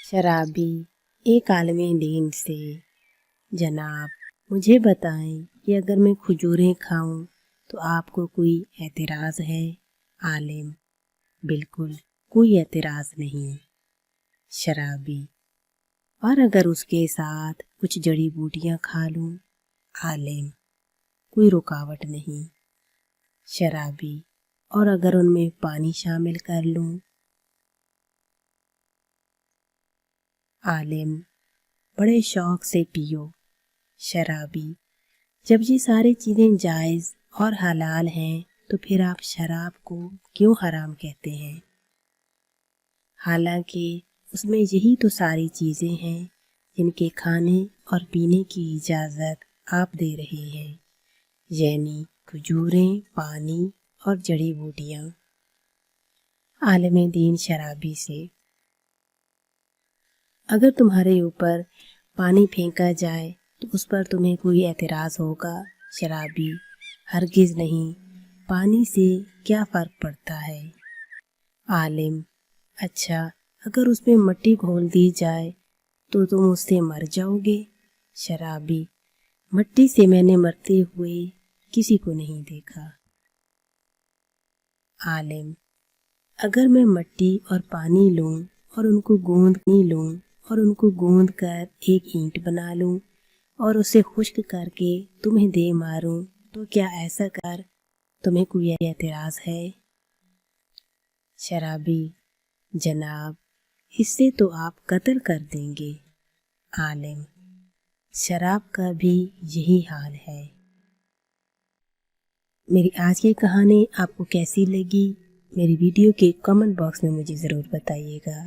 शराबी एक आलमी दीन से, जनाब मुझे बताएं कि अगर मैं खजूरें खाऊं तो आपको कोई एतराज़ है? आलिम: बिल्कुल कोई एतराज़ नहीं। शराबी: और अगर उसके साथ कुछ जड़ी बूटियां खा लूं? आलिम: कोई रुकावट नहीं। शराबी: और अगर उनमें पानी शामिल कर लूं? आलिम: बड़े शौक से पियो। शराबी: जब ये सारी चीज़ें जायज़ और हलाल हैं तो फिर आप शराब को क्यों हराम कहते हैं? हालांकि उसमें यही तो सारी चीज़ें हैं जिनके खाने और पीने की इजाज़त आप दे रहे हैं, यानी खजूरें, पानी और जड़ी बूटियाँ। आलिम दीन शराबी से: अगर तुम्हारे ऊपर पानी फेंका जाए तो उस पर तुम्हें कोई एतराज़ होगा? शराबी: हरगिज़ नहीं, पानी से क्या फ़र्क पड़ता है? आलिम: अच्छा, अगर उसमें मट्टी घोल दी जाए तो तुम उससे मर जाओगे? शराबी: मट्टी से मैंने मरते हुए किसी को नहीं देखा। आलिम: अगर मैं मट्टी और पानी लूं और उनको गूंद कर एक ईंट बना लूं और उसे खुश्क करके तुम्हें दे मारूं तो क्या ऐसा कर तुम्हें कोई एतराज़ है? शराबी: जनाब, इससे तो आप कत्ल कर देंगे। आलिम: शराब का भी यही हाल है। मेरी आज की कहानी आपको कैसी लगी? मेरी वीडियो के कमेंट बॉक्स में मुझे ज़रूर बताइएगा।